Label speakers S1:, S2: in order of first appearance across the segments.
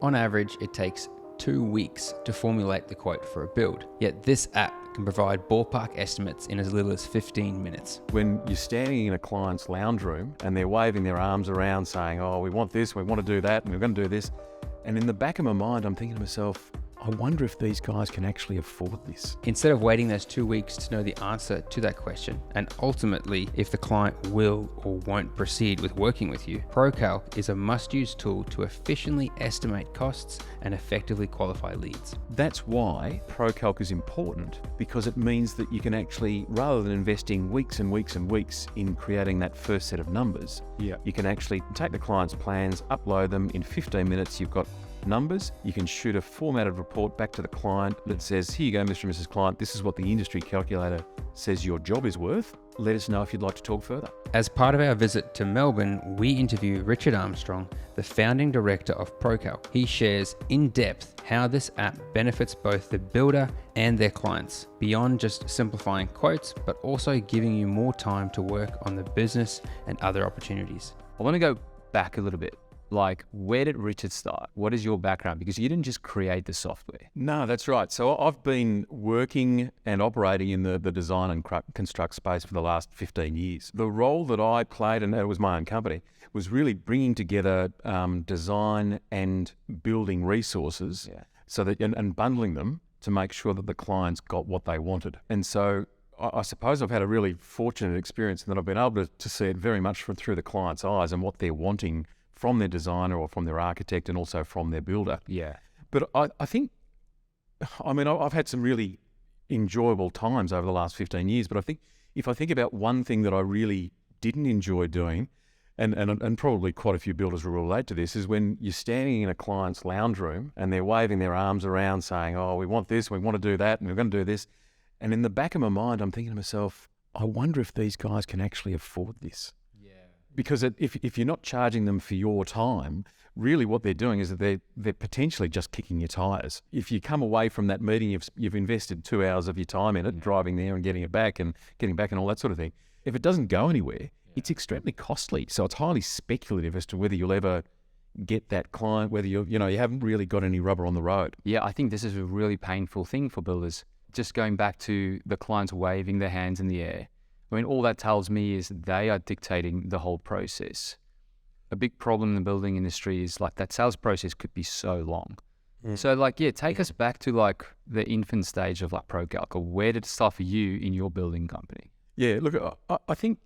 S1: On average, it takes 2 weeks to formulate the quote for a build, yet this app can provide ballpark estimates in as little as 15 minutes.
S2: When you're standing in a client's lounge room and they're waving their arms around saying, oh, we want this, we want to do that, and we're going to do this. And in the back of my mind, I'm thinking to myself, I wonder if these guys can actually afford this.
S1: Instead of waiting those 2 weeks to know the answer to that question, and ultimately if the client will or won't proceed with working with you, ProCalc is a must-use tool to efficiently estimate costs and effectively qualify leads.
S2: That's why ProCalc is important, because it means that you can actually, rather than investing weeks and weeks and weeks in creating that first set of numbers, you can actually take the client's plans, upload them. In 15 minutes, you've got numbers. You can shoot a formatted report back to the client that says, here you go, Mr. and Mrs. Client, this is what the industry calculator says your job is worth. Let us know if you'd like to talk further.
S1: As part of our visit to Melbourne, we interview Richard Armstrong, the founding director of ProCalc. He shares in depth how this app benefits both the builder and their clients, beyond just simplifying quotes, but also giving you more time to work on the business and other opportunities.
S3: I want to go back a little bit. Like, where did Richard start? What is your background? Because you didn't just create the software.
S2: No, that's right. So I've been working and operating in the design and construct space for the last 15 years. The role that I played, and it was my own company, was really bringing together design and building resources so that and bundling them to make sure that the clients got what they wanted. And so I suppose I've had a really fortunate experience in that I've been able to see it very much through the client's eyes and what they're wanting from their designer or from their architect, and also from their builder.
S3: Yeah.
S2: But I think, I've had some really enjoyable times over the last 15 years, but I think if I think about one thing that I really didn't enjoy doing, and probably quite a few builders will relate to this, is when you're standing in a client's lounge room and they're waving their arms around saying, oh, we want this, we want to do that, and we're going to do this. And in the back of my mind, I'm thinking to myself, I wonder if these guys can actually afford this. Because if you're not charging them for your time, really what they're doing is that they're potentially just kicking your tyres. If you come away from that meeting, you've invested 2 hours of your time in it, driving there and getting back and all that sort of thing. If it doesn't go anywhere, it's extremely costly. So it's highly speculative as to whether you'll ever get that client, whether you haven't really got any rubber on the road.
S3: Yeah, I think this is a really painful thing for builders. Just going back to the clients waving their hands in the air. I mean, all that tells me is they are dictating the whole process. A big problem in the building industry is like that sales process could be so long. So take us back to like the infant stage of like ProCalc, or where did it start for you in your building company?
S2: Yeah, look, I think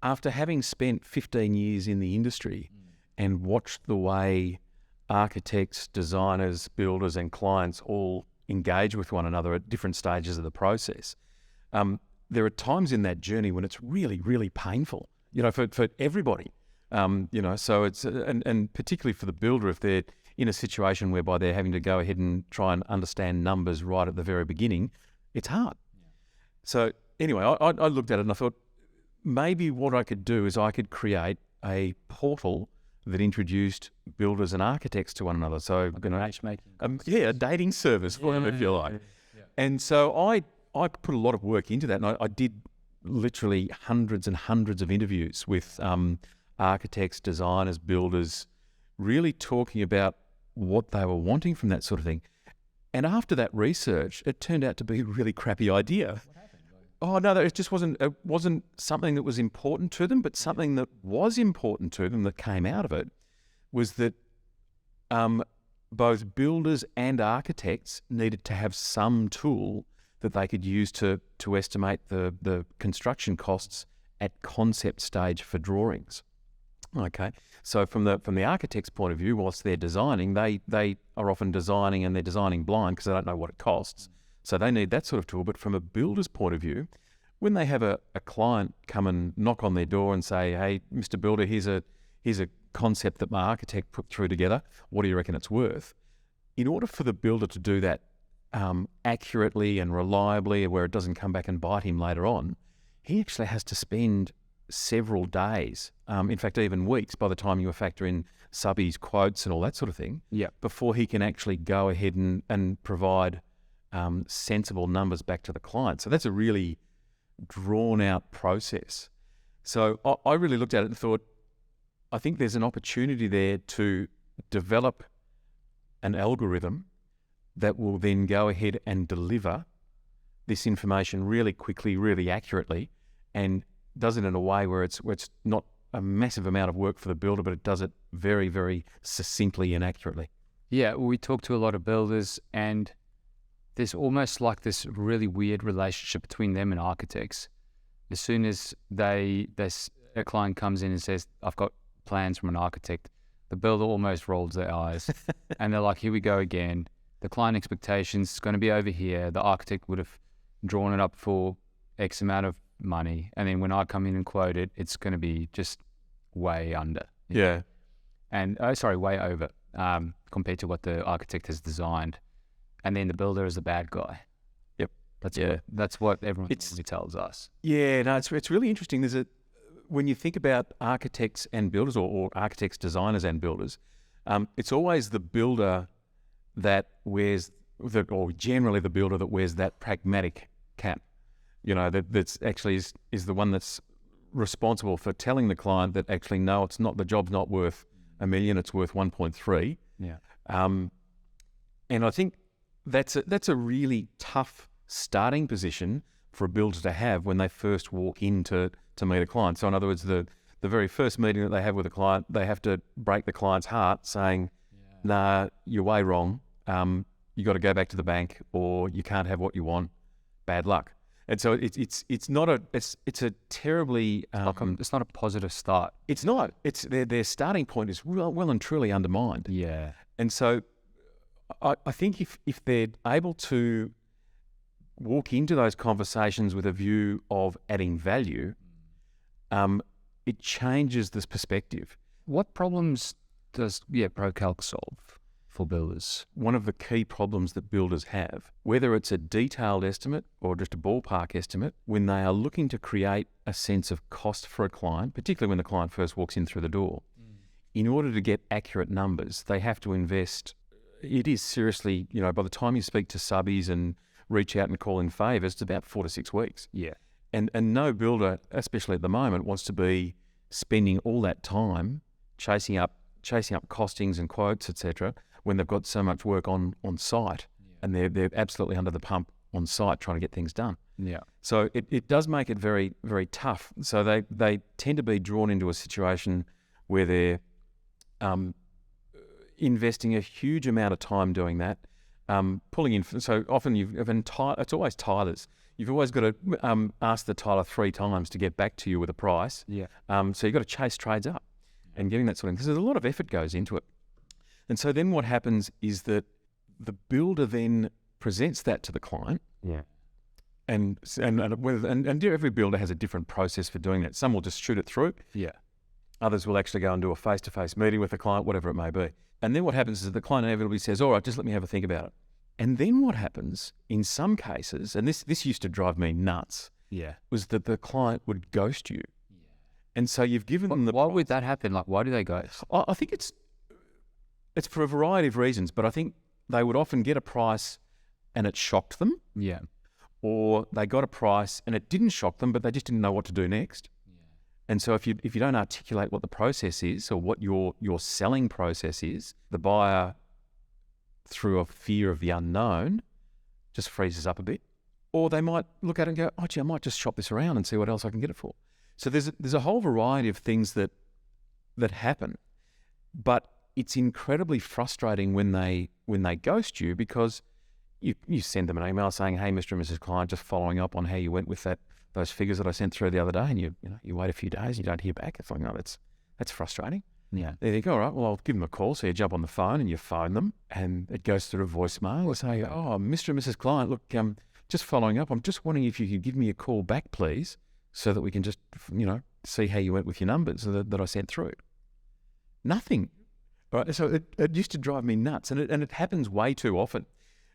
S2: after having spent 15 years in the industry and watched the way architects, designers, builders and clients all engage with one another at different stages of the process, there are times in that journey when it's really, really painful, for everybody. So it's, and particularly for the builder, if they're in a situation whereby they're having to go ahead and try and understand numbers right at the very beginning, it's hard. So anyway, I looked at it and I thought, maybe what I could do is I could create a portal that introduced builders and architects to one another. So,
S3: Matchmaking.
S2: A dating service for them, if you like. Yeah. And so I put a lot of work into that, and I did literally hundreds and hundreds of interviews with architects, designers, builders, really talking about what they were wanting from that sort of thing. And after that research, it turned out to be a really crappy idea.
S3: What happened?
S2: Oh no, it just wasn't something that was important to them, but something that was important to them that came out of it was that both builders and architects needed to have some tool that they could use to estimate the construction costs at concept stage for drawings. Okay, so from the architect's point of view, whilst they're designing, they are often designing and they're designing blind because they don't know what it costs. So they need that sort of tool. But from a builder's point of view, when they have a client come and knock on their door and say, hey, Mr. Builder, here's a concept that my architect put through together, what do you reckon it's worth? In order for the builder to do that accurately and reliably, where it doesn't come back and bite him later on, he actually has to spend several days, in fact even weeks, by the time you factor in subbies, quotes and all that sort of thing, before he can actually go ahead and provide sensible numbers back to the client. So that's a really drawn out process. So I really looked at it and thought, I think there's an opportunity there to develop an algorithm that will then go ahead and deliver this information really quickly, really accurately, and does it in a way where it's not a massive amount of work for the builder, but it does it very, very succinctly and accurately.
S3: Yeah, we talk to a lot of builders, and there's almost like this really weird relationship between them and architects. As soon as a client comes in and says, I've got plans from an architect, the builder almost rolls their eyes and they're like, here we go again. The client expectations is going to be over here. The architect would have drawn it up for X amount of money. And then when I come in and quote it, it's going to be just way under.
S2: Yeah.
S3: And, way over compared to what the architect has designed. And then the builder is the bad guy.
S2: Yep.
S3: That's what everyone usually tells us.
S2: Yeah, no, it's really interesting. When you think about architects and builders, or architects, designers and builders, it's always the builder that wears or generally the builder that wears that pragmatic cap. That's actually is the one that's responsible for telling the client that actually, no, it's not, the job's not worth $1 million, it's worth 1.3.
S3: Yeah.
S2: And I think that's a really tough starting position for a builder to have when they first walk in to meet a client. So in other words, the very first meeting that they have with a client, they have to break the client's heart saying, nah, you're way wrong. You got to go back to the bank, or you can't have what you want. Bad luck. And so it's a terribly
S3: It's not a positive start.
S2: It's not. It's their starting point is well and truly undermined.
S3: Yeah.
S2: And so I think if they're able to walk into those conversations with a view of adding value, it changes this perspective.
S3: What problems does ProCalc solve for builders?
S2: One of the key problems that builders have, whether it's a detailed estimate or just a ballpark estimate, when they are looking to create a sense of cost for a client, particularly when the client first walks in through the door, in order to get accurate numbers, they have to invest. It is seriously, by the time you speak to subbies and reach out and call in favours, it's about 4 to 6 weeks.
S3: Yeah.
S2: And no builder, especially at the moment, wants to be spending all that time chasing up costings and quotes, etc., when they've got so much work on site, and they're absolutely under the pump on site trying to get things done.
S3: Yeah.
S2: So it does make it very, very tough. So they tend to be drawn into a situation where they're investing a huge amount of time doing that, pulling in. So often it's always tilers. You've always got to ask the tiler 3 times to get back to you with a price.
S3: Yeah.
S2: So you've got to chase trades up and getting that sort of thing, because there's a lot of effort goes into it. And so then what happens is that the builder then presents that to the client.
S3: Yeah.
S2: And every builder has a different process for doing that. Some will just shoot it through.
S3: Yeah.
S2: Others will actually go and do a face-to-face meeting with the client, whatever it may be. And then what happens is the client inevitably says, all right, just let me have a think about it. And then what happens in some cases, and this used to drive me nuts, was that the client would ghost you. Yeah. And so you've given them the
S3: Why
S2: price.
S3: would that happen? Like, why do they ghost?
S2: I think it's for a variety of reasons, but I think they would often get a price and it shocked them.
S3: Yeah.
S2: Or they got a price and it didn't shock them, but they just didn't know what to do next. And so if you don't articulate what the process is, or what your selling process is, the buyer, through a fear of the unknown, just freezes up a bit. Or they might look at it and go, oh gee, I might just shop this around and see what else I can get it for. So there's a whole variety of things that happen, but it's incredibly frustrating when they ghost you, because you send them an email saying, hey, Mr. and Mrs. Client, just following up on how you went with those figures that I sent through the other day, and you wait a few days and you don't hear back. It's like, no, that's frustrating.
S3: Yeah.
S2: They think, all right, well, I'll give them a call. So you jump on the phone and you phone them, and it goes through a voicemail. They say, oh, Mr. and Mrs. Client, look, just following up, I'm just wondering if you could give me a call back, please, so that we can just, see how you went with your numbers that I sent through. Nothing. Right? So it used to drive me nuts, and it happens way too often.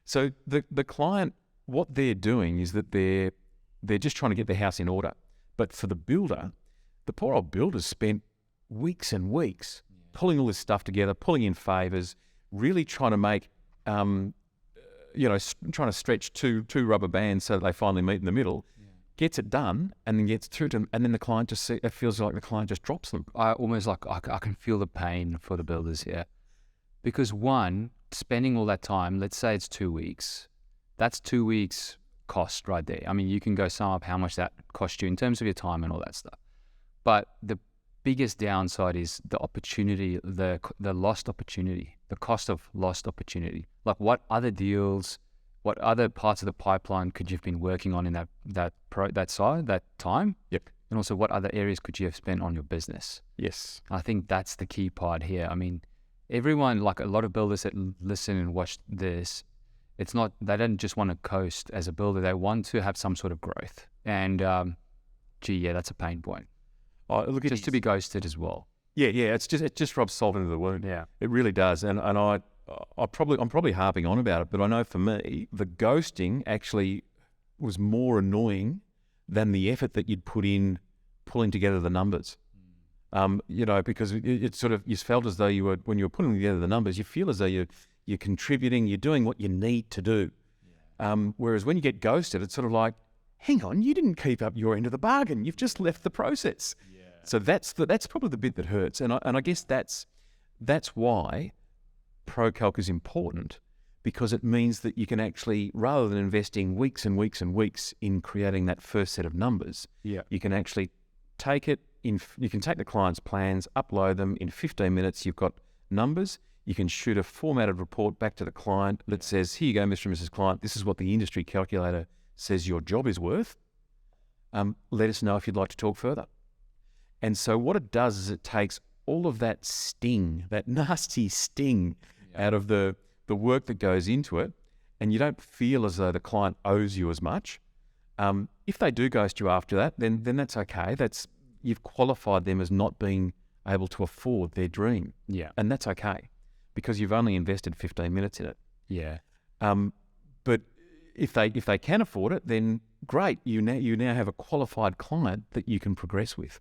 S2: So the client, what they're doing is that they're just trying to get their house in order. But for the builder, the poor old builder's spent weeks and weeks pulling all this stuff together, pulling in favours, really trying to make, trying to stretch two rubber bands so that they finally meet in the middle, gets it done, and then gets through to them, and then the client it feels like the client just drops them.
S3: I almost I can feel the pain for the builders here. Because one, spending all that time, let's say it's 2 weeks, that's 2 weeks cost right there. I mean, you can go sum up how much that cost you in terms of your time and all that stuff. But the biggest downside is the opportunity, the lost opportunity, the cost of lost opportunity. Like, what other deals, what other parts of the pipeline could you have been working on in that time?
S2: Yep.
S3: And also, what other areas could you have spent on your business?
S2: Yes.
S3: I think that's the key part here. I mean, everyone, like a lot of builders that listen and watch this, it's not, they don't just want to coast as a builder. They want to have some sort of growth. And, that's a pain point.
S2: Oh, look,
S3: just to be ghosted as well.
S2: Yeah. It just rubs salt into the wound.
S3: Yeah.
S2: It really does. And I'm probably harping on about it, but I know for me, the ghosting actually was more annoying than the effort that you'd put in pulling together the numbers. Because it sort of, you felt as though when you were putting together the numbers, you feel as though you're contributing, you're doing what you need to do. Whereas when you get ghosted, it's sort of like, hang on, you didn't keep up your end of the bargain. You've just left the process. Yeah. So that's probably the bit that hurts. And I guess that's why ProCalc is important, because it means that you can actually, rather than investing weeks and weeks and weeks in creating that first set of numbers, you can actually take it you can take the client's plans, upload them in 15 minutes. You've got numbers. You can shoot a formatted report back to the client that says, here you go, Mr. and Mrs. Client. This is what the industry calculator says your job is worth. Let us know if you'd like to talk further. And so what it does is it takes all of that sting, that nasty sting out of the work that goes into it, and you don't feel as though the client owes you as much. If they do ghost you after that, then that's okay. You've qualified them as not being able to afford their dream.
S3: Yeah.
S2: And that's okay, because you've only invested 15 minutes in it.
S3: Yeah.
S2: But if they can afford it, then great. You now have a qualified client that you can progress with.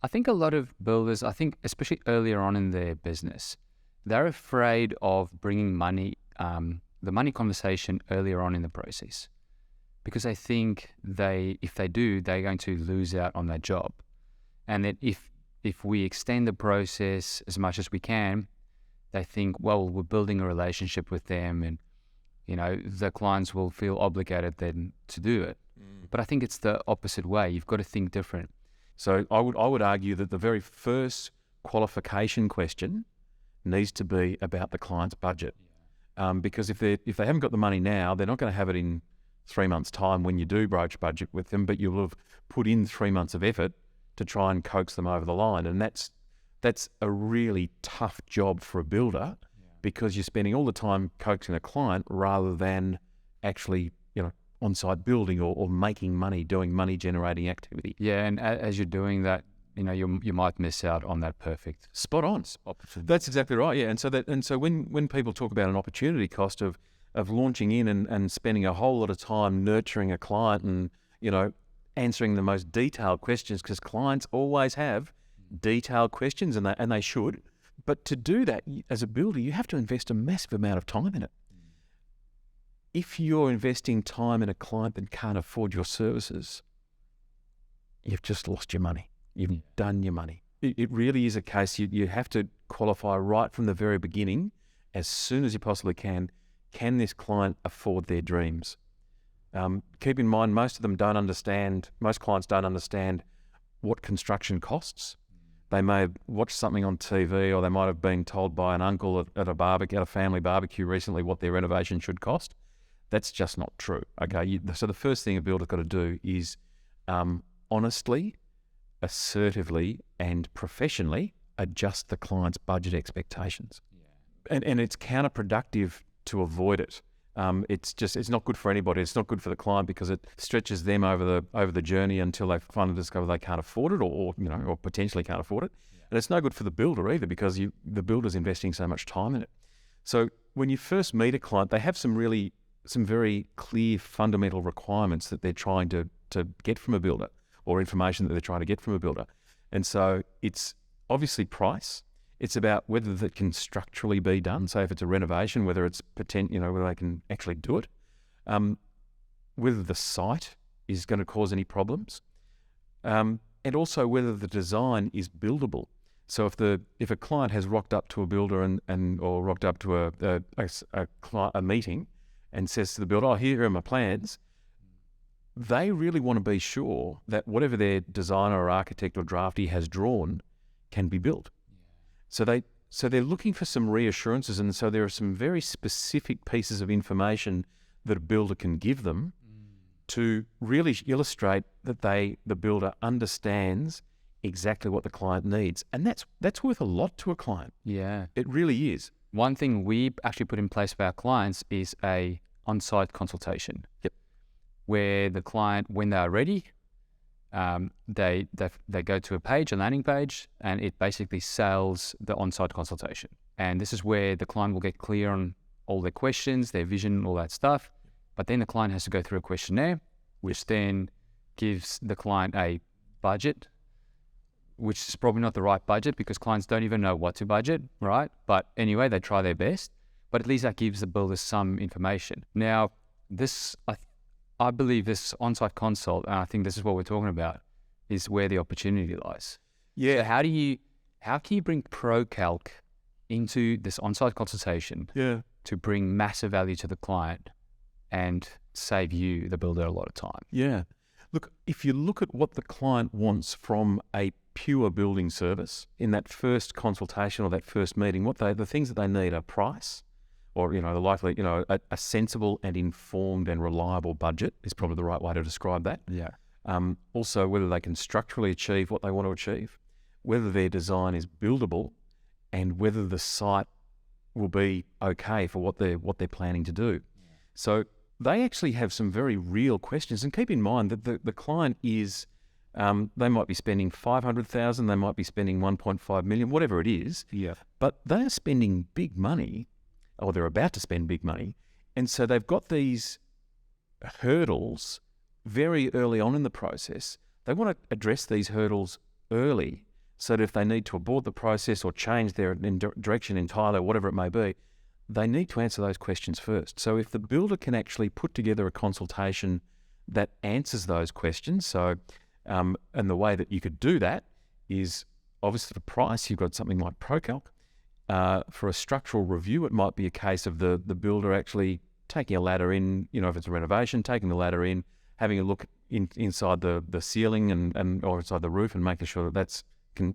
S3: I think a lot of builders, especially earlier on in their business, they're afraid of bringing money, the money conversation earlier on in the process, because they think if they do, they're going to lose out on their job. And that if we extend the process as much as we can, they think, well, we're building a relationship with them, and the clients will feel obligated then to do it. But I think it's the opposite way. You've got to think different.
S2: So I would argue that the very first qualification question needs to be about the client's budget, because if they haven't got the money now, they're not going to have it in 3 months' time when you do broach budget with them. But you'll have put in 3 months of effort to try and coax them over the line, and that's a really tough job for a builder, because you're spending all the time coaxing a client rather than actually on-site building or making money, doing money-generating activity.
S3: Yeah, and as you're doing that, you might miss out on that perfect
S2: spot on opportunity. That's exactly right. Yeah, and so when people talk about an opportunity cost of launching in and spending a whole lot of time nurturing a client and answering the most detailed questions, because clients always have detailed questions, and they should. But to do that as a builder, you have to invest a massive amount of time in it. If you're investing time in a client that can't afford your services, you've just lost your money. You've done your money. It really is a case you have to qualify right from the very beginning, as soon as you possibly can. Can this client afford their dreams? Keep in mind, most clients don't understand what construction costs. They may have watched something on TV, or they might have been told by an uncle at a family barbecue recently what their renovation should cost. That's just not true. Okay, so the first thing a builder's got to do is honestly, assertively, and professionally adjust the client's budget expectations. Yeah. And it's counterproductive to avoid it. It's not good for anybody. It's not good for the client, because it stretches them over the journey until they finally discover they can't afford it, or potentially can't afford it. Yeah. And it's no good for the builder either, because the builder's investing so much time in it. So when you first meet a client, they have some very clear fundamental requirements that they're trying to get from a builder, or information that they're trying to get from a builder. And so it's obviously price. It's about whether that can structurally be done. So if it's a renovation, whether it's whether they can actually do it, whether the site is going to cause any problems, and also whether the design is buildable. So if a client has rocked up to a builder or rocked up to a meeting and says to the builder, "Oh, here are my plans," they really want to be sure that whatever their designer or architect or drafty has drawn can be built. So they're looking for some reassurances, and so there are some very specific pieces of information that a builder can give them to really illustrate that the builder understands exactly what the client needs, and that's worth a lot to a client.
S3: Yeah.
S2: It really is.
S3: One thing we actually put in place for our clients is a on-site consultation.
S2: Yep.
S3: Where the client, when they are ready, they go to a landing page, and it basically sells the on-site consultation. And this is where the client will get clear on all their questions, their vision, all that stuff. But then the client has to go through a questionnaire, which then gives the client a budget, which is probably not the right budget because clients don't even know what to budget, right? But anyway, they try their best. But at least that gives the builder some information. Now, I believe this on-site consult, and I think this is what we're talking about, is where the opportunity lies.
S2: Yeah.
S3: So how can you bring ProCalc into this on-site consultation to bring massive value to the client and save you, the builder, a lot of time?
S2: Yeah. Look, if you look at what the client wants from a pure building service in that first consultation or that first meeting, the things that they need are price, or a sensible and informed and reliable budget is probably the right way to describe that.
S3: Yeah.
S2: Also, whether they can structurally achieve what they want to achieve, whether their design is buildable, and whether the site will be okay for what they're planning to do. Yeah. So they actually have some very real questions. And keep in mind that the client is, they might be spending $500,000, they might be spending $1.5 million, whatever it is.
S3: Yeah.
S2: But they're spending big money, or they're about to spend big money. And so they've got these hurdles very early on in the process. They want to address these hurdles early so that if they need to abort the process or change their direction entirely, or whatever it may be, they need to answer those questions first. So if the builder can actually put together a consultation that answers those questions, and the way that you could do that is obviously for price, you've got something like ProCalc. For a structural review, it might be a case of the builder actually taking a ladder in, if it's a renovation, taking the ladder in, having a look inside the ceiling or inside the roof and making sure that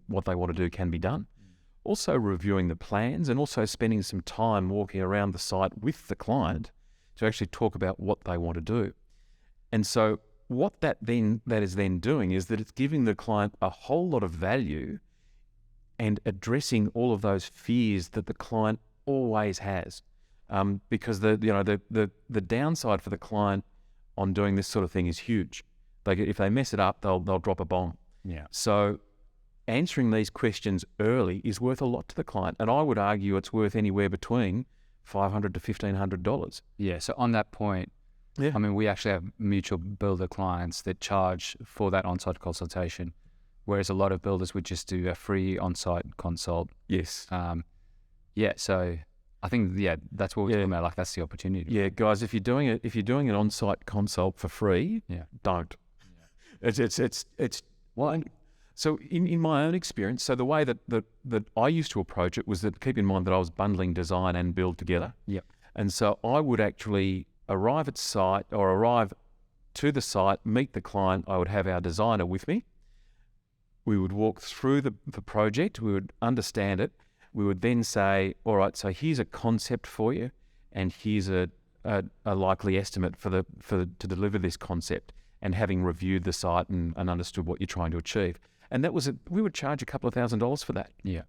S2: what they want to do can be done. Also reviewing the plans and also spending some time walking around the site with the client to actually talk about what they want to do. And so what that is then doing is that it's giving the client a whole lot of value and addressing all of those fears that the client always has, because the downside for the client on doing this sort of thing is huge. If they mess it up, they'll drop a bomb.
S3: Yeah.
S2: So answering these questions early is worth a lot to the client, and I would argue it's worth anywhere between $500 to $1,500.
S3: Yeah. So on that point,
S2: yeah.
S3: I mean, we actually have mutual builder clients that charge for that on-site consultation, whereas a lot of builders would just do a free on-site consult.
S2: Yes.
S3: So I think that's what we're talking about. Like, that's the opportunity.
S2: Yeah, guys, if you're doing an on-site consult for free, don't. Yeah. It's
S3: well.
S2: So in my own experience, so the way that I used to approach it was that, keep in mind that I was bundling design and build together.
S3: Yep.
S2: And so I would actually arrive to the site, meet the client. I would have our designer with me. We would walk through the project. We would understand it. We would then say, all right, so here's a concept for you, and here's a likely estimate to deliver this concept. And having reviewed the site and understood what you're trying to achieve, and we would charge a couple of $1,000s for that.
S3: Yeah.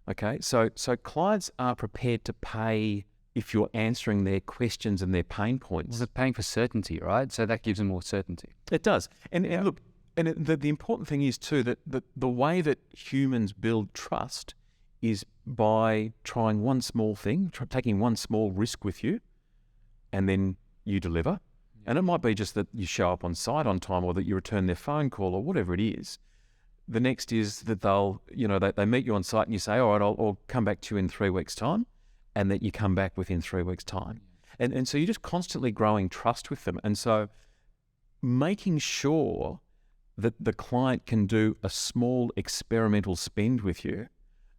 S2: Okay. So clients are prepared to pay if you're answering their questions and their pain points.
S3: Well, they're paying for certainty, right? So that gives them more certainty.
S2: It does. And look, and the important thing is too that the way that humans build trust is by trying one small thing, taking one small risk with you, and then you deliver. And it might be just that you show up on site on time, or that you return their phone call, or whatever it is. The next is that they meet you on site and you say, all right, I'll come back to you in 3 weeks' time, and that you come back within 3 weeks' time. And so you're just constantly growing trust with them. And so making sure that the client can do a small experimental spend with you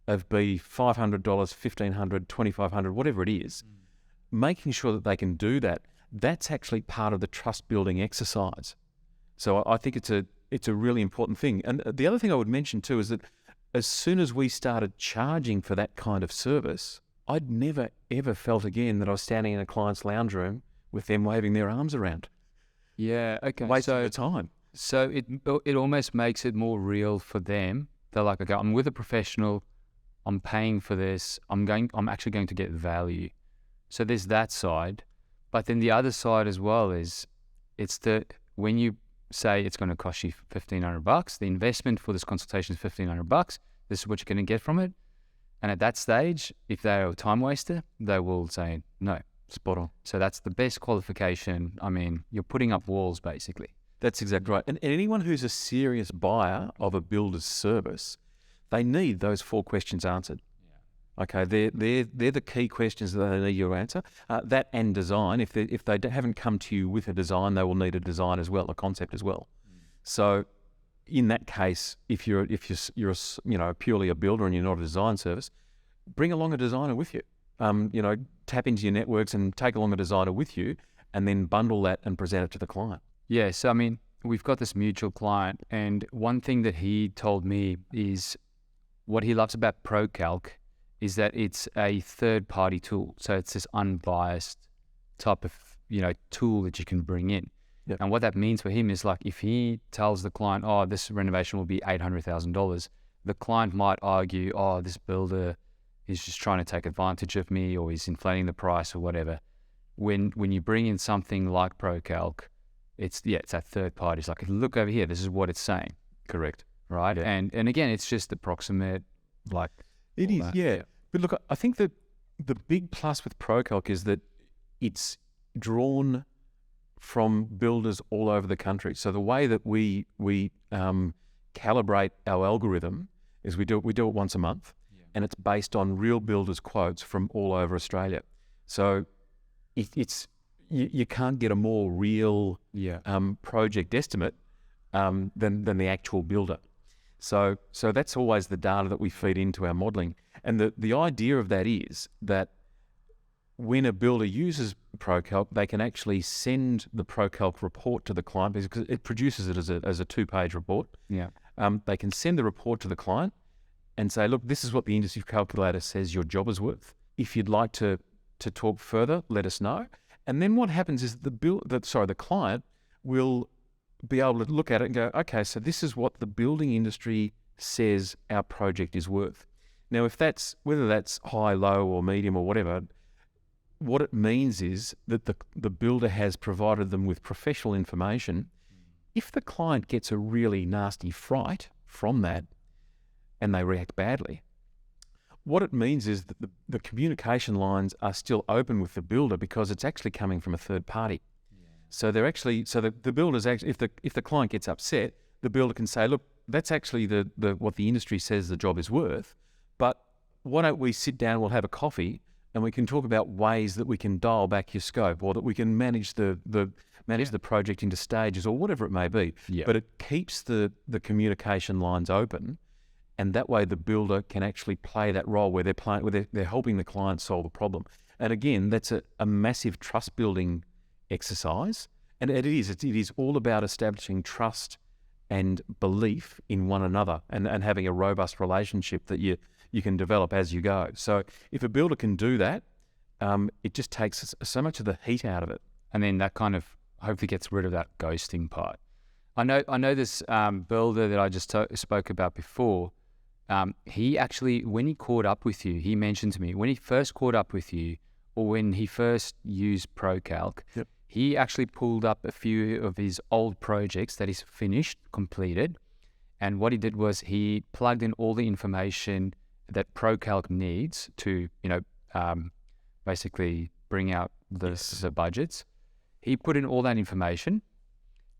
S2: of be $500, $1,500, $2,500, whatever it is, making sure that they can do that, that's actually part of the trust building exercise. So I think it's a really important thing. And the other thing I would mention too is that as soon as we started charging for that kind of service, I'd never ever felt again that I was standing in a client's lounge room with them waving their arms around.
S3: Yeah, okay.
S2: Wasting the time.
S3: So it almost makes it more real for them. They're like, okay, I'm with a professional, I'm paying for this, I'm actually going to get value. So there's that side. But then the other side as well is when you say it's going to cost you $1,500, the investment for this consultation is $1,500, this is what you're going to get from it. And at that stage, if they're a time waster, they will say no.
S2: Spot on.
S3: So that's the best qualification. I mean, you're putting up walls basically.
S2: That's exactly right. And anyone who's a serious buyer of a builder's service, they need those 4 questions answered. Yeah. Okay, they're the key questions that they need you to answer. That and design. If they haven't come to you with a design, they will need a design as well, a concept as well. So in that case, if you're purely a builder and you're not a design service, bring along a designer with you. Tap into your networks and take along a designer with you, and then bundle that and present it to the client.
S3: Yeah, so I mean, we've got this mutual client, and one thing that he told me is what he loves about ProCalc is that it's a third-party tool. So it's this unbiased type of tool that you can bring in.
S2: Yep.
S3: And what that means for him is, like, if he tells the client, oh, this renovation will be $800,000, the client might argue, oh, this builder is just trying to take advantage of me, or he's inflating the price or whatever. When you bring in something like ProCalc, it's that third party. It's like, look over here, this is what it's saying.
S2: Correct.
S3: Right?
S2: Yeah.
S3: And again, it's just approximate, like...
S2: It is,
S3: that.
S2: yeah. But look, I think that the big plus with ProCalc is that it's drawn from builders all over the country. So the way that we calibrate our algorithm is we do it once a month, and it's based on real builders' quotes from all over Australia. So you can't get a more real project estimate than the actual builder. So that's always the data that we feed into our modelling. And the idea of that is that when a builder uses ProCalc, they can actually send the ProCalc report to the client, because it produces it as a 2-page report.
S3: Yeah.
S2: They can send the report to the client and say, look, this is what the industry calculator says your job is worth. If you'd like to talk further, let us know. And then what happens is the client will be able to look at it and go, okay, so this is what the building industry says our project is worth. Now, whether that's high, low, or medium, or whatever, what it means is that the builder has provided them with professional information. If the client gets a really nasty fright from that and they react badly, what it means is that the communication lines are still open with the builder, because it's actually coming from a third party. So the builders actually, if the client gets upset, the builder can say, look, that's actually what the industry says the job is worth, but why don't we sit down, we'll have a coffee, and we can talk about ways that we can dial back your scope, or that we can manage the project into stages, or whatever it may be.
S3: Yeah.
S2: But it keeps the communication lines open, and that way the builder can actually play that role where they're helping the client solve a problem. And again, that's a massive trust building exercise, and it is all about establishing trust and belief in one another, and having a robust relationship that you can develop as you go. So if a builder can do that, it just takes so much of the heat out of it.
S3: And then that kind of hopefully gets rid of that ghosting part. I know this builder that I just spoke about before. He actually, when he caught up with you, he mentioned to me, when he first caught up with you, or when he first used ProCalc,
S2: Yep.
S3: He actually pulled up a few of his old projects that he's finished, completed. And what he did was he plugged in all the information that ProCalc needs to, basically bring out the budgets. He put in all that information,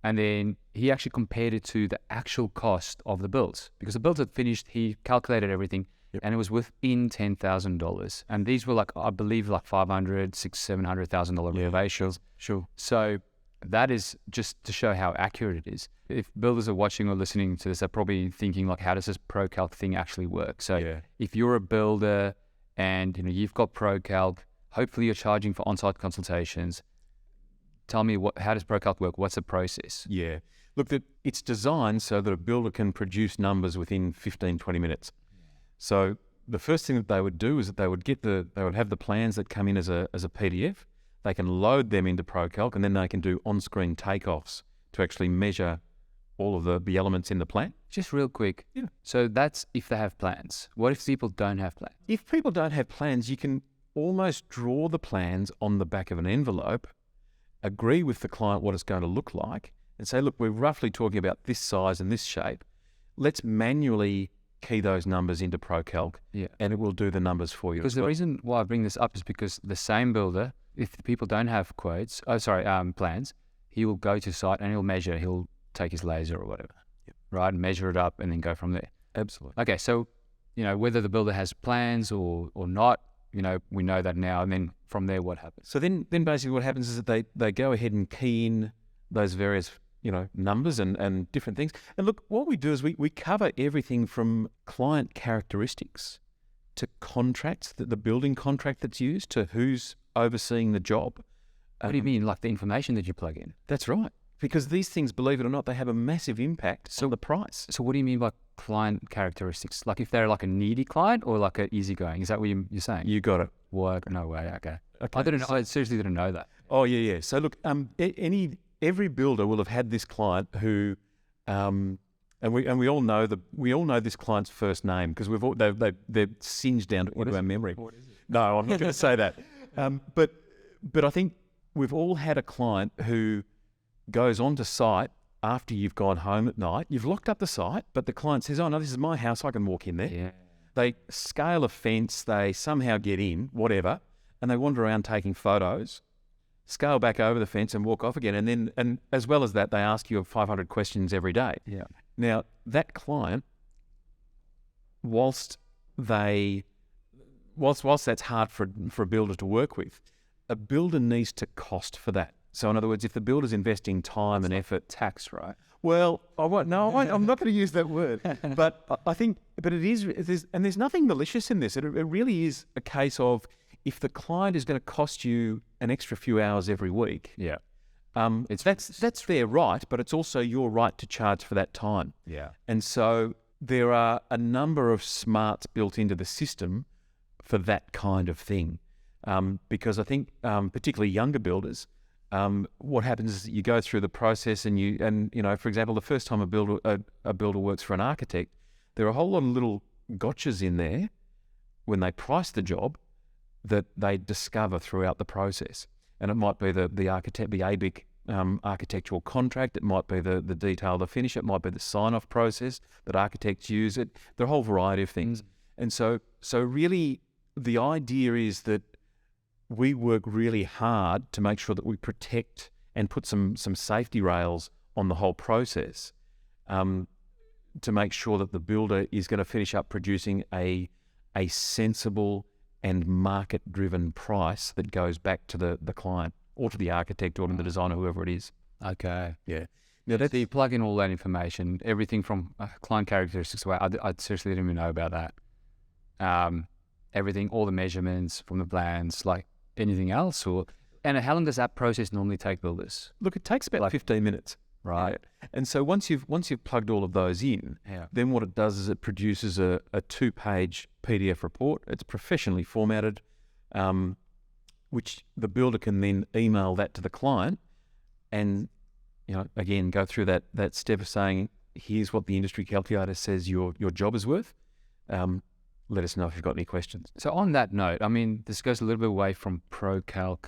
S3: and then he actually compared it to the actual cost of the builds, because the builds had finished. He calculated everything,
S2: Yep.
S3: and it was within $10,000. And these were I believe $500,000, $600,000, $700,000 renovations.
S2: Sure.
S3: So that is just to show how accurate it is. If builders are watching or listening to this, they're probably thinking like, how does this ProCalc thing actually work? So if you're a builder and you've got ProCalc, hopefully you're charging for on-site consultations. Tell me, how does ProCalc work? What's the process?
S2: Yeah. Look, it's designed so that a builder can produce numbers within 15, 20 minutes. So the first thing that they would do is that they would have the plans that come in as a PDF. They can load them into ProCalc, and then they can do on-screen takeoffs to actually measure all of the elements in the plan.
S3: Just real quick.
S2: Yeah.
S3: So that's if they have plans. What if people don't have plans?
S2: If people don't have plans, you can almost draw the plans on the back of an envelope, agree with the client what it's going to look like, and say, look, we're roughly talking about this size and this shape. Let's manually key those numbers into ProCalc, and it will do the numbers for you.
S3: Because the reason why I bring this up is because the same builder, if the people don't have plans, he will go to site and he'll measure. He'll take his laser or whatever, right, and measure it up and then go from there.
S2: Absolutely.
S3: Okay, so whether the builder has plans or not, we know that now. And then from there, what happens?
S2: So then basically what happens is that they go ahead and key in those various numbers and different things. And look, what we do is we cover everything from client characteristics to contracts, the building contract that's used, to who's overseeing the job.
S3: What do you mean, like the information that you plug in?
S2: That's right. Because these things, believe it or not, they have a massive impact on the price.
S3: So what do you mean by client characteristics? Like if they're like a needy client or like an easygoing? Is that what you're saying?
S2: You got it.
S3: What? No way. Okay. I seriously didn't know that.
S2: Oh, yeah. So look, every builder will have had this client who, and we all know this client's first name because they're singed down into our memory.
S3: What is it?
S2: No, I'm not going to say that. But I think we've all had a client who goes onto site after you've gone home at night. You've locked up the site, but the client says, "Oh no, this is my house. I can walk in there."
S3: Yeah.
S2: They scale a fence. They somehow get in, whatever, and they wander around taking photos. Scale back over the fence and walk off again. And as well as that, they ask you 500 questions every day.
S3: Yeah.
S2: Now, that client, whilst that's hard for a builder to work with, a builder needs to cost for that. So in other words, if the builder's investing time and effort...
S3: Tax, right?
S2: Well, I'm not going to use that word. But I think, it is, and there's nothing malicious in this. It really is a case of, if the client is going to cost you an extra few hours every week, that's their right, but it's also your right to charge for that time.
S3: Yeah.
S2: And so there are a number of smarts built into the system for that kind of thing, because I think particularly younger builders, what happens is that you go through the process and for example, the first time a builder works for an architect, there are a whole lot of little gotchas in there when they price the job that they discover throughout the process. And it might be the ABIC architectural contract, it might be the detail to finish, it might be the sign-off process that architects use, there are a whole variety of things. And so really the idea is that we work really hard to make sure that we protect and put some safety rails on the whole process, to make sure that the builder is going to finish up producing a sensible and market-driven price that goes back to the client or to the architect or to the designer, whoever it is.
S3: Okay.
S2: Yeah.
S3: Now, so you plug in all that information, everything from client characteristics away. I seriously didn't even know about that. Everything, all the measurements from the plans, like anything else, and how long does that process normally take builders?
S2: Look, it takes about 15 minutes.
S3: Right.
S2: Yeah. And so once you've plugged all of those in, then what it does is it produces a 2-page PDF report. It's professionally formatted, which the builder can then email that to the client, and again go through that step of saying, here's what the industry calculator says your job is worth. Let us know if you've got any questions.
S3: So on that note, I mean, this goes a little bit away from ProCalc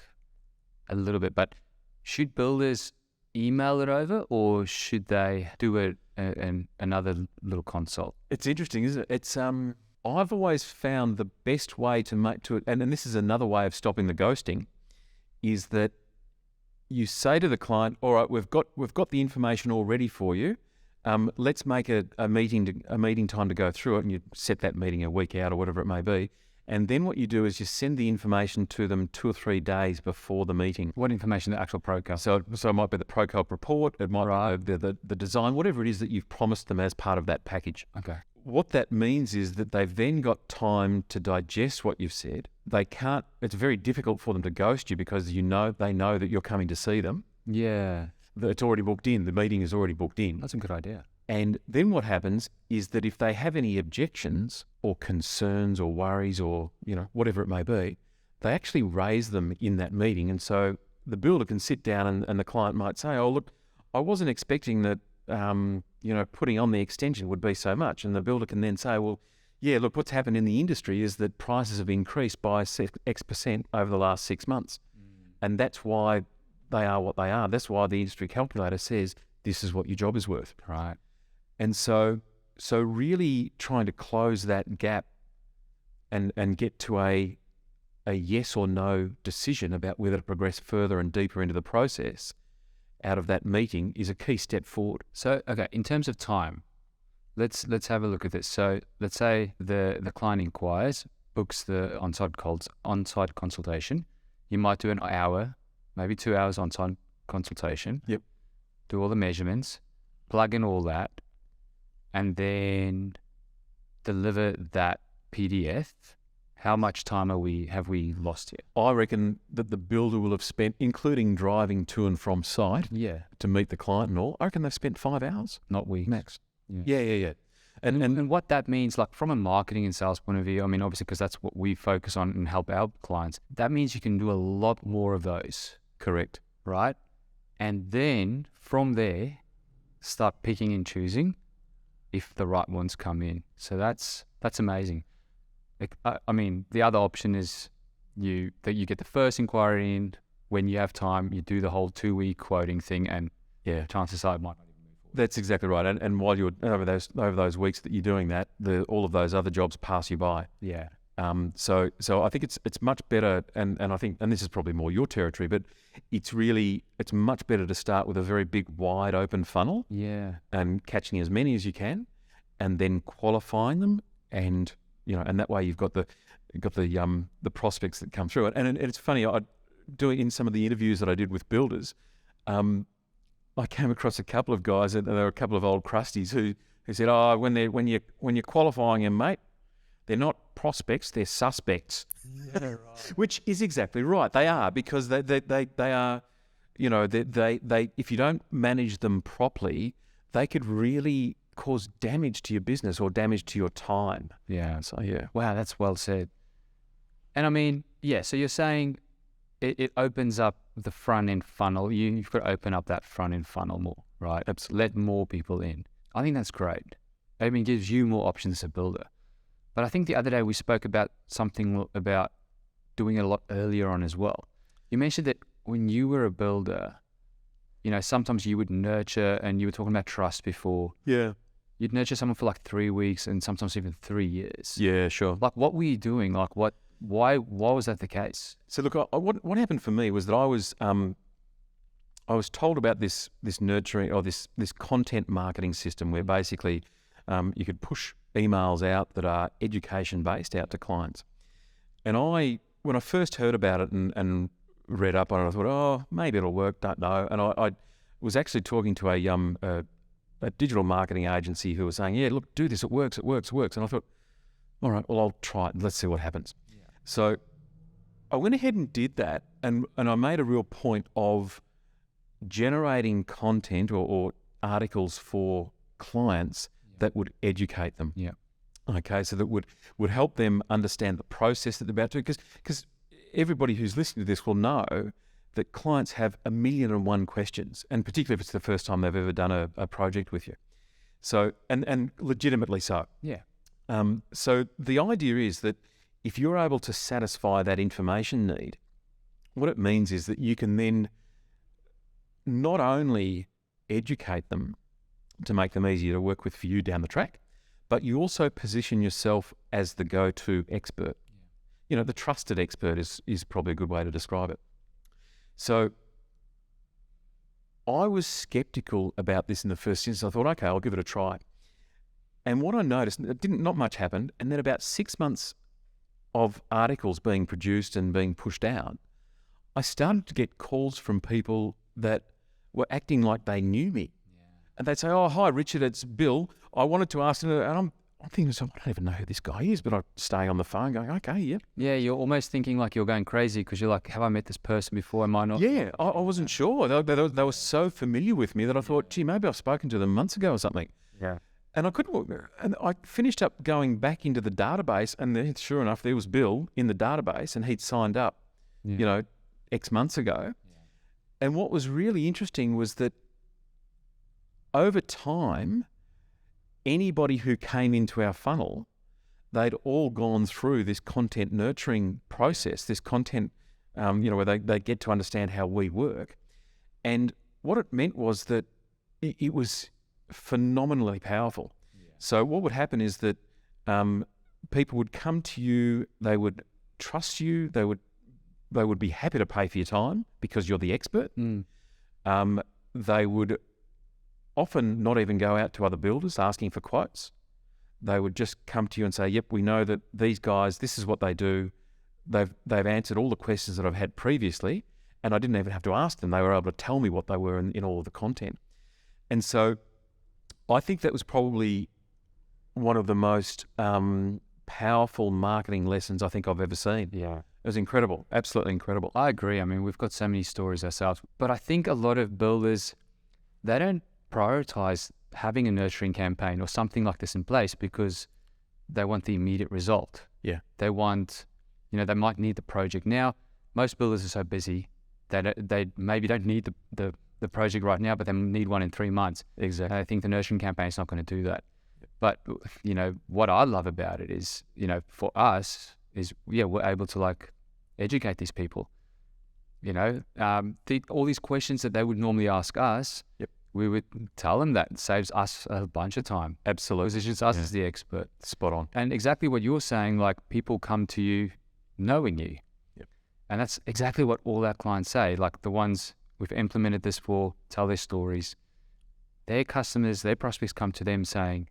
S3: a little bit, but should builders email it over, or should they do it in another little consult?
S2: It's interesting, isn't it? It's I've always found the best way to make to it, and this is another way of stopping the ghosting, is that you say to the client, all right, we've got the information all ready for you. Let's make a meeting time to go through it, and you set that meeting a week out or whatever it may be, And then what you do is you send the information to them 2 or 3 days before the meeting.
S3: What information? The actual ProCalc.
S2: So it might be the ProCalc report, it might be the design, whatever it is that you've promised them as part of that package.
S3: Okay.
S2: What that means is that they've then got time to digest what you've said. They can't. It's very difficult for them to ghost you because they know that you're coming to see them.
S3: Yeah.
S2: That it's already booked in. The meeting is already booked in.
S3: That's a good idea.
S2: And then what happens is that if they have any objections or concerns or worries or, whatever it may be, they actually raise them in that meeting. And so the builder can sit down and the client might say, oh, look, I wasn't expecting that, putting on the extension would be so much. And the builder can then say, well, yeah, look, what's happened in the industry is that prices have increased by X% over the last 6 months. And that's why they are what they are. That's why the industry calculator says this is what your job is worth.
S3: Right.
S2: And so really trying to close that gap and get to a yes or no decision about whether to progress further and deeper into the process out of that meeting is a key step forward.
S3: So, okay, in terms of time, let's have a look at this. So let's say the client inquires, books the on-site consultation. You might do an hour, maybe 2 hours on-site consultation.
S2: Yep.
S3: Do all the measurements, plug in all that, and then deliver that PDF. How much time have we lost here?
S2: I reckon that the builder will have spent, including driving to and from site to meet the client and all, I reckon they've spent 5 hours.
S3: Not weeks.
S2: Max.
S3: Yeah.
S2: Yeah.
S3: And what that means, like from a marketing and sales point of view, I mean, obviously, because that's what we focus on and help our clients, that means you can do a lot more of those.
S2: Correct.
S3: Right? And then from there, start picking and choosing if the right ones come in. So that's amazing. I mean, the other option is you get the first inquiry in. When you have time, you do the whole 2-week quoting thing, and chances are it might not even move forward.
S2: That's exactly right. And while you're over those weeks that you're doing that, all of those other jobs pass you by.
S3: Yeah.
S2: So I think it's much better, and I think, and this is probably more your territory, but it's much better to start with a very big, wide open funnel.
S3: Yeah.
S2: And catching as many as you can, and then qualifying them, and and that way you've got the prospects that come through it. And it's funny, I do it in some of the interviews that I did with builders. I came across a couple of guys, and there were a couple of old crusties who said, "Oh, when you're qualifying them, mate, they're not prospects, they're suspects." Yeah, right. Which is exactly right. They are, because they are, they if you don't manage them properly, they could really cause damage to your business or damage to your time.
S3: Yeah.
S2: So yeah.
S3: Wow, that's well said. And I mean, yeah, so you're saying it opens up the front end funnel. You've got to open up that front end funnel more, right?
S2: Absolutely.
S3: Let more people in. I think that's great. I mean, it gives you more options as a builder. But I think the other day we spoke about something about doing it a lot earlier on as well. You mentioned that when you were a builder, sometimes you would nurture, and you were talking about trust before.
S2: Yeah.
S3: You'd nurture someone for like 3 weeks and sometimes even 3 years.
S2: Yeah, sure.
S3: Like, what were you doing? Like, why was that the case?
S2: So look, what happened for me was that I was told about this nurturing, or this content marketing system where basically you could push emails out that are education based out to clients. And when I first heard about it and read up on it, I thought, oh, maybe it'll work, don't know. And I was actually talking to a digital marketing agency who was saying, yeah, look, do this, it works. And I thought, all right, well, I'll try it and let's see what happens. Yeah. So I went ahead and did that, and I made a real point of generating content or articles for clients that would educate them.
S3: Yeah.
S2: Okay, so that would help them understand the process that they're about to, because everybody who's listening to this will know that clients have 1,000,001 questions, and particularly if it's the first time they've ever done a project with you. So, and legitimately so.
S3: Yeah.
S2: So the idea is that if you're able to satisfy that information need, what it means is that you can then not only educate them to make them easier to work with for you down the track, but you also position yourself as the go-to expert. Yeah. The trusted expert is probably a good way to describe it. So I was skeptical about this in the first instance. I thought, okay, I'll give it a try. And what I noticed, not much happened. And then about 6 months of articles being produced and being pushed out, I started to get calls from people that were acting like they knew me. And they'd say, "Oh, hi, Richard, it's Bill. I wanted to ask," and I'm thinking, so I don't even know who this guy is, but I stay on the phone going, "Okay, yeah."
S3: Yeah, you're almost thinking like you're going crazy because you're like, have I met this person before? Am I not?
S2: Yeah, I wasn't sure. They were so familiar with me that I thought, gee, maybe I've spoken to them months ago or something.
S3: Yeah.
S2: And I couldn't, and I finished up going back into the database, and then sure enough, there was Bill in the database, and he'd signed up, X months ago. And what was really interesting was that over time, anybody who came into our funnel, they'd all gone through this content nurturing process, this content, where they get to understand how we work. And what it meant was that it was phenomenally powerful. Yeah. So what would happen is that people would come to you, they would trust you, they would be happy to pay for your time because you're the expert. They would often not even go out to other builders asking for quotes. They would just come to you and say, "Yep, we know that these guys, this is what they do. They've answered all the questions that I've had previously, and I didn't even have to ask them. They were able to tell me what they were in all of the content." And so I think that was probably one of the most powerful marketing lessons I think I've ever seen.
S3: Yeah.
S2: It was incredible, absolutely incredible.
S3: I agree. I mean, we've got so many stories ourselves, but I think a lot of builders, they don't prioritize having a nurturing campaign or something like this in place because they want the immediate result.
S2: Yeah.
S3: They want, they might need the project now. Most builders are so busy that they maybe don't need the project right now, but they need one in 3 months.
S2: Exactly.
S3: And I think the nurturing campaign is not going to do that. But, what I love about it is, for us is, we're able to educate these people, all these questions that they would normally ask us.
S2: Yep.
S3: We would tell them that. It saves us a bunch of time.
S2: Absolutely.
S3: Because it's just us as the expert.
S2: Spot on.
S3: And exactly what you're saying, people come to you knowing you.
S2: Yep.
S3: And that's exactly what all our clients say. Like the ones we've implemented this for, tell their stories. Their customers, their prospects come to them saying,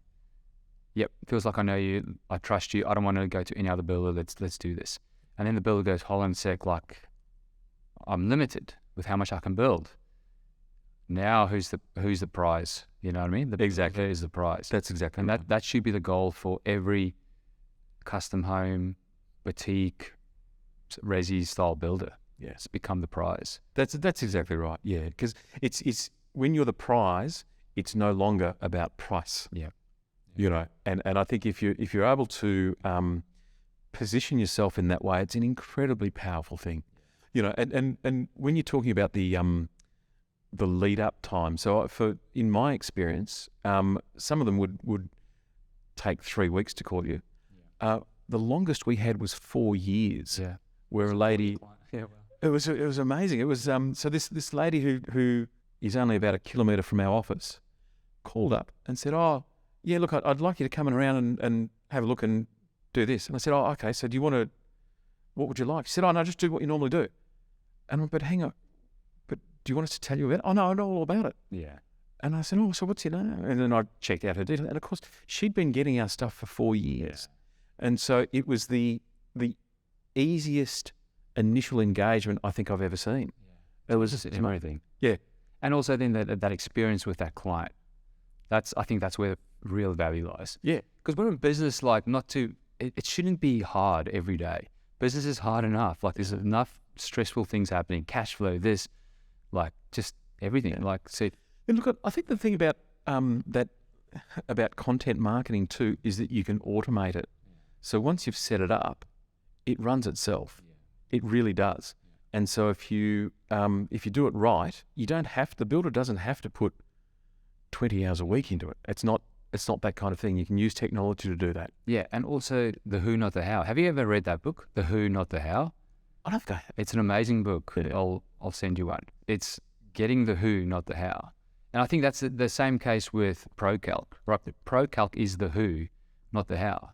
S3: "Yep, feels like I know you, I trust you, I don't want to go to any other builder, let's do this." And then the builder goes, "Hold on a sec, I'm limited with how much I can build. Now who's the prize?" You know what I mean?
S2: Exactly.
S3: There's the prize.
S2: That's exactly
S3: and
S2: right.
S3: that should be the goal for every custom home, boutique, resi style builder.
S2: Yeah.
S3: It's become the prize.
S2: That's exactly right. Yeah, because it's when you're the prize, it's no longer about price.
S3: Yeah.
S2: And I think if you're able to position yourself in that way, it's an incredibly powerful thing. And when you're talking about the lead up time, so in my experience, some of them would take 3 weeks to call you.
S3: Yeah.
S2: The longest we had was 4 years.
S3: Yeah.
S2: Where a lady,
S3: Yeah.
S2: it was amazing. It was so this lady who is only about 1 kilometre from our office called up and said, "Oh, yeah, look, I'd like you to come around and have a look and do this." And I said, "Oh, okay, so do you want to, what would you like?" She said, "Oh, no, just do what you normally do." And I went, "But hang on, but do you want us to tell you about it?" "Oh, no, I know all about it."
S3: Yeah.
S2: And I said, "Oh, so what's your name?" And then I checked out her details. And of course, she'd been getting our stuff for 4 years. Yeah. And so it was the easiest initial engagement I think I've ever seen.
S3: Yeah. It was just everything.
S2: Yeah.
S3: And also then that experience with that client. I think that's where the real value lies.
S2: Yeah.
S3: Because we're in business, it shouldn't be hard every day. Business is hard enough. There's enough stressful things happening, cash flow, just everything.
S2: Yeah.
S3: See.
S2: And look, I think the thing about about content marketing too is that you can automate it. Yeah. So once you've set it up, it runs itself. Yeah. It really does. Yeah. And so if you do it right, the builder doesn't have to put 20 hours a week into it. It's not that kind of thing. You can use technology to do that.
S3: Yeah, and also The Who, Not the How. Have you ever read that book, The Who, Not the How?
S2: I don't think
S3: It's an amazing book.
S2: Yeah.
S3: I'll send you one. It's getting the who, not the how. And I think that's the same case with ProCalc. Right? ProCalc is the who, not the how.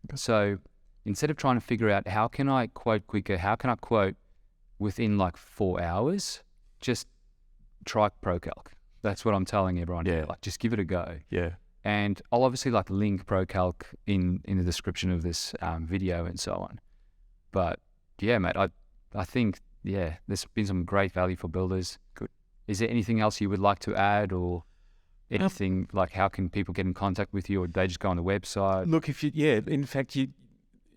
S3: Okay. So instead of trying to figure out how can I quote quicker, how can I quote within 4 hours, just try ProCalc. That's what I'm telling everyone.
S2: Yeah.
S3: Just give it a go.
S2: Yeah.
S3: And I'll obviously link ProCalc in the description of this video and so on. But yeah, mate, I think, yeah, there's been some great value for builders.
S2: Good.
S3: Is there anything else you would like to add, or anything like how can people get in contact with you, or they just go on the website?
S2: Look, in fact,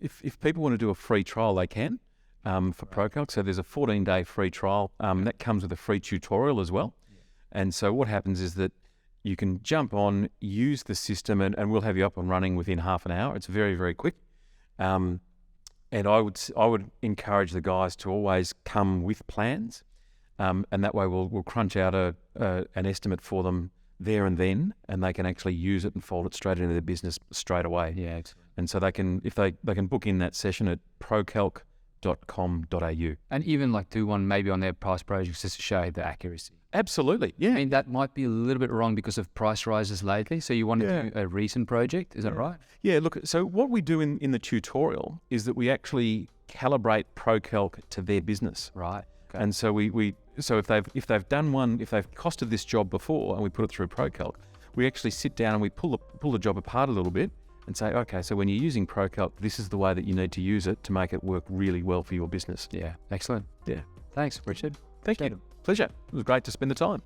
S2: if people want to do a free trial, they can for ProCalc. So there's a 14-day free trial. That comes with a free tutorial as well. And so what happens is that you can jump on, use the system, and we'll have you up and running within half an hour. It's very, very quick. And I would encourage the guys to always come with plans, and that way we'll crunch out an estimate for them there and then, and they can actually use it and fold it straight into their business straight away.
S3: Yeah, excellent.
S2: And so they can book in that session at procalc.com.au.
S3: And even like do one maybe on their past projects just to show the accuracy.
S2: Absolutely, yeah.
S3: I mean, that might be a little bit wrong because of price rises lately. So you want to do a recent project, is that right?
S2: Yeah, look, so what we do in the tutorial is that we actually calibrate ProCalc to their business.
S3: Right. Okay.
S2: And so so if they've done one, if they've costed this job before and we put it through ProCalc, we actually sit down and we pull the job apart a little bit and say, okay, so when you're using ProCalc, this is the way that you need to use it to make it work really well for your business.
S3: Yeah, excellent.
S2: Yeah.
S3: Thanks, Richard.
S2: Thank you. Pleasure. It was great to spend the time.